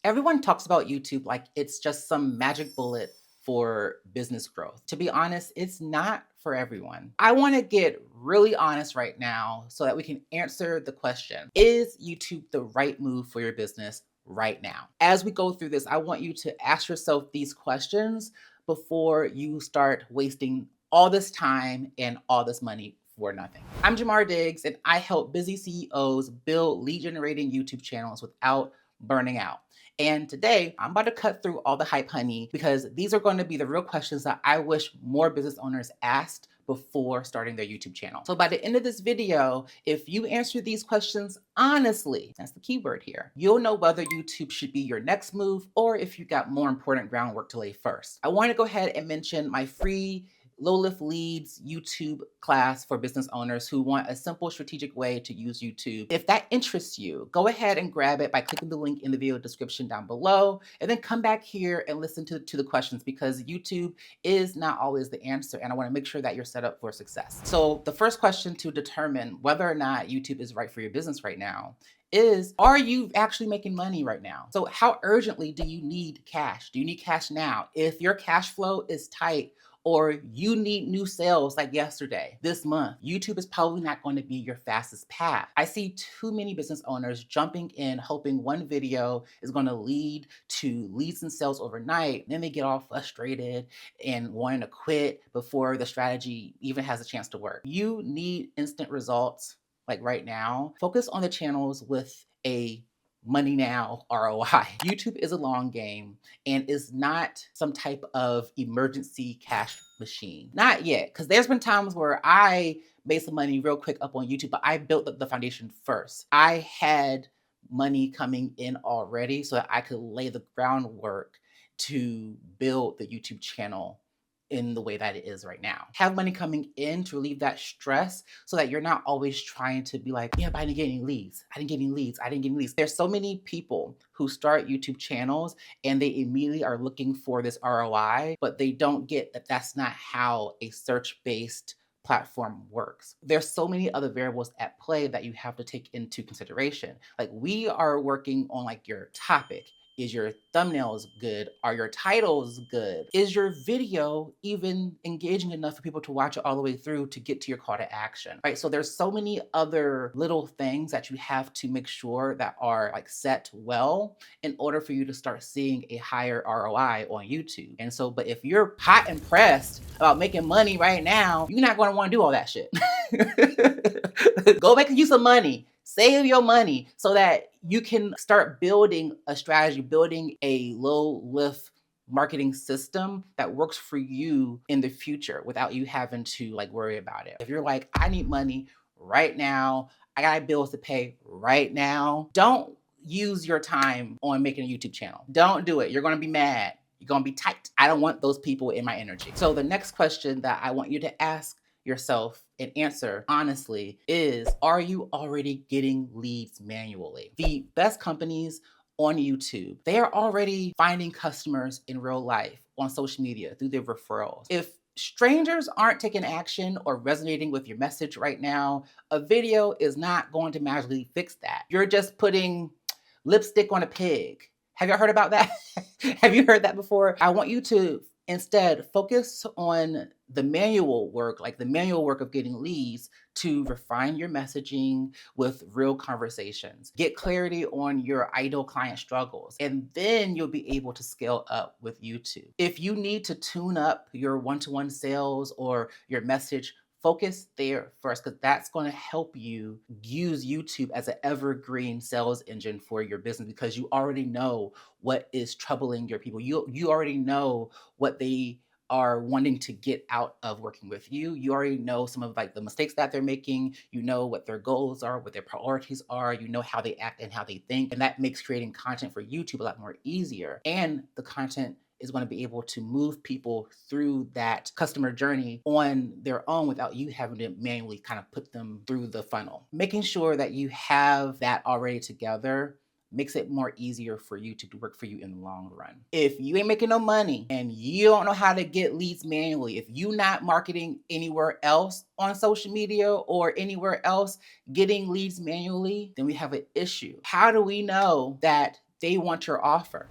Everyone talks about YouTube like it's just some magic bullet for business growth. To be honest, it's not for everyone. I want to get really honest right now so that we can answer the question, is YouTube the right move for your business right now? As we go through this, I want you to ask yourself these questions before you start wasting all this time and all this money for nothing. I'm Jamar Diggs, and I help busy CEOs build lead generating YouTube channels without burning out. And today, I'm about to cut through all the hype, honey, because these are going to be the real questions that I wish more business owners asked before starting their YouTube channel. So by the end of this video, if you answer these questions honestly, that's the key word here, you'll know whether YouTube should be your next move or if you got more important groundwork to lay first. I want to go ahead and mention my free Low Lift Leads YouTube class for business owners who want a simple strategic way to use YouTube. If that interests you, go ahead and grab it by clicking the link in the video description down below, and then come back here and listen to the questions, because YouTube is not always the answer, and I want to make sure that you're set up for success. So the first question to determine whether or not YouTube is right for your business right now is, are you actually making money right now? So how urgently do you need cash? Do you need cash now? If your cash flow is tight, or you need new sales like yesterday, this month, YouTube is probably not going to be your fastest path. I see too many business owners jumping in, hoping one video is going to lead to leads and sales overnight. Then they get all frustrated and wanting to quit before the strategy even has a chance to work. You need instant results like right now. Focus on the channels with a money now ROI. YouTube is a long game and is not some type of emergency cash machine. Not yet, because there's been times where I made some money real quick up on YouTube, but I built the foundation first. I had money coming in already so that I could lay the groundwork to build the YouTube channel in the way that it is right now. Have money coming in to relieve that stress so that you're not always trying to be like, yeah, but I didn't get any leads. I didn't get any leads. I didn't get any leads. There's so many people who start YouTube channels and they immediately are looking for this ROI, but they don't get that that's not how a search-based platform works. There's so many other variables at play that you have to take into consideration. Like, we are working on like your topic. Is your thumbnails good? Are your titles good? Is your video even engaging enough for people to watch it all the way through to get to your call to action, right? So there's so many other little things that you have to make sure that are like set well in order for you to start seeing a higher ROI on YouTube. And so, but if you're hot and pressed about making money right now, you're not going to want to do all that shit. Go make you some money. Save your money so that you can start building a strategy, building a low lift marketing system that works for you in the future without you having to like worry about it. If you're like, I need money right now, I got bills to pay right now, don't use your time on making a YouTube channel. Don't do it. You're going to be mad. You're going to be tight. I don't want those people in my energy. So the next question that I want you to ask yourself and answer honestly is, are you already getting leads manually? The best companies on YouTube, they are already finding customers in real life on social media through their referrals. If strangers aren't taking action or resonating with your message right now, a video is not going to magically fix that. You're just putting lipstick on a pig. Have you heard about that? Have you heard that before? I want you to instead focus on the manual work, like the manual work of getting leads, to refine your messaging with real conversations. Get clarity on your ideal client struggles, and then you'll be able to scale up with YouTube. If you need to tune up your one-to-one sales or your message, focus there first, because that's going to help you use YouTube as an evergreen sales engine for your business, because you already know what is troubling your people. You already know what they are wanting to get out of working with you. You already know some of like the mistakes that they're making. You know what their goals are, what their priorities are. You know how they act and how they think. And that makes creating content for YouTube a lot more easier. And the content is going to be able to move people through that customer journey on their own without you having to manually kind of put them through the funnel. Making sure that you have that already together makes it more easier for you to work for you in the long run. If you ain't making no money and you don't know how to get leads manually, if you're not marketing anywhere else on social media or anywhere else getting leads manually, then we have an issue. How do we know that They want your offer.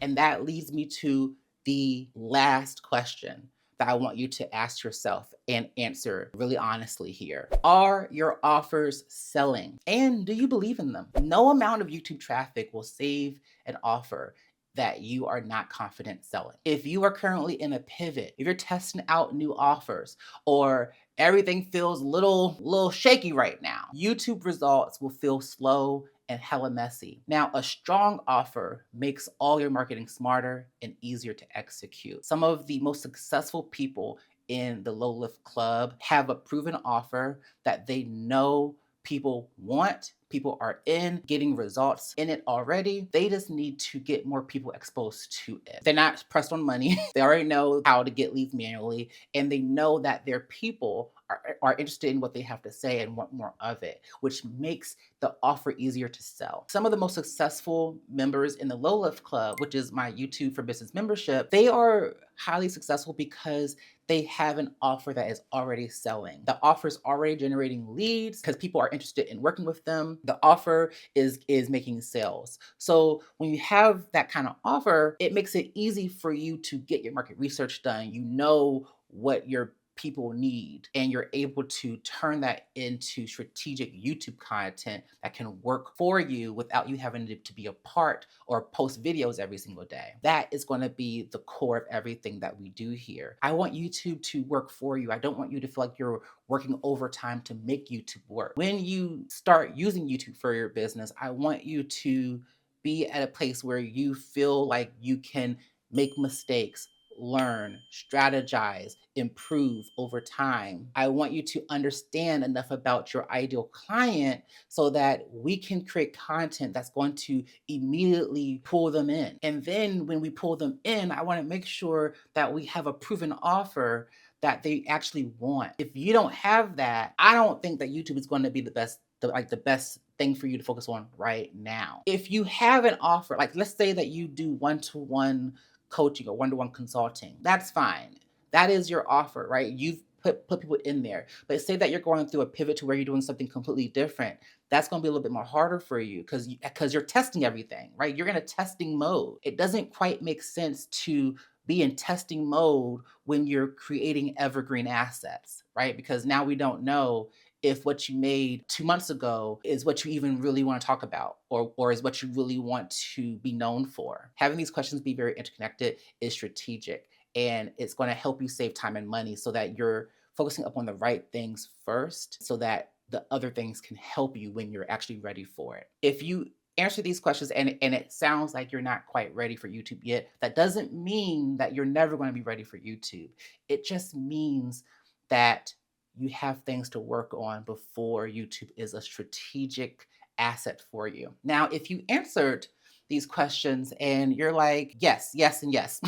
And that leads me to the last question that I want you to ask yourself and answer really honestly here. Are your offers selling? And do you believe in them? No amount of YouTube traffic will save an offer that you are not confident selling. If you are currently in a pivot, if you're testing out new offers, or everything feels little shaky right now, YouTube results will feel slow and hella messy. Now, a strong offer makes all your marketing smarter and easier to execute. Some of the most successful people in the low lift club have a proven offer that they know people want, people are getting results in it already. They just need to get more people exposed to it. They're not pressed on money. They already know how to get leads manually, and they know that their people are interested in what they have to say and want more of it, which makes the offer easier to sell. Some of the most successful members in the Low Lift Club, which is my YouTube for Business membership, they are highly successful because they have an offer that is already selling. The offer is already generating leads because people are interested in working with them. The offer is making sales. So when you have that kind of offer, it makes it easy for you to get your market research done. You know what your people need, and you're able to turn that into strategic YouTube content that can work for you without you having to be a part or post videos every single day. That is going to be the core of everything that we do here. I want YouTube to work for you. I don't want you to feel like you're working overtime to make YouTube work. When you start using YouTube for your business, I want you to be at a place where you feel like you can make mistakes, learn, strategize, improve over time. I want you to understand enough about your ideal client so that we can create content that's going to immediately pull them in. And then when we pull them in, I want to make sure that we have a proven offer that they actually want. If you don't have that, I don't think that YouTube is going to be the best thing for you to focus on right now. If you have an offer, like let's say that you do one-to-one coaching or one-to-one consulting, that's fine. That is your offer, right? You've put people in there. But say that you're going through a pivot to where you're doing something completely different. That's going to be a little bit more harder for you because you're testing everything, right? You're in a testing mode. It doesn't quite make sense to be in testing mode when you're creating evergreen assets, right? Because now we don't know if what you made 2 months ago is what you even really want to talk about, or is what you really want to be known for. Having these questions be very interconnected is strategic, and it's going to help you save time and money so that you're focusing upon the right things first so that the other things can help you when you're actually ready for it. If you answer these questions and it sounds like you're not quite ready for YouTube yet, that doesn't mean that you're never going to be ready for YouTube. It just means that you have things to work on before YouTube is a strategic asset for you. Now, if you answered these questions and you're like, yes, yes, and yes,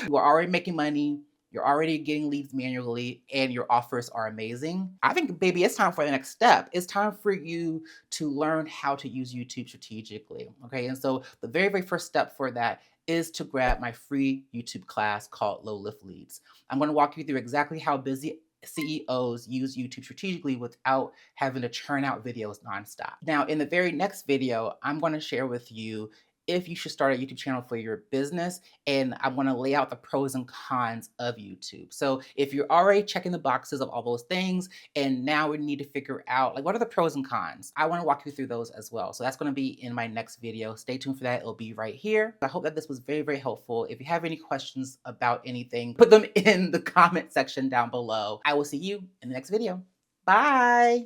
you are already making money, you're already getting leads manually, and your offers are amazing, I think, baby, it's time for the next step. It's time for you to learn how to use YouTube strategically. Okay. And so the very, very first step for that is to grab my free YouTube class called Low Lift Leads. I'm going to walk you through exactly how busy CEOs use YouTube strategically without having to churn out videos nonstop. Now, in the very next video, I'm going to share with you if you should start a YouTube channel for your business, and I want to lay out the pros and cons of YouTube. So if you're already checking the boxes of all those things, and now we need to figure out like what are the pros and cons, I want to walk you through those as well. So that's going to be in my next video. Stay tuned for that. It'll be right here. I hope that this was very, very helpful. If you have any questions about anything, put them in the comment section down below. I will see you in the next video. Bye.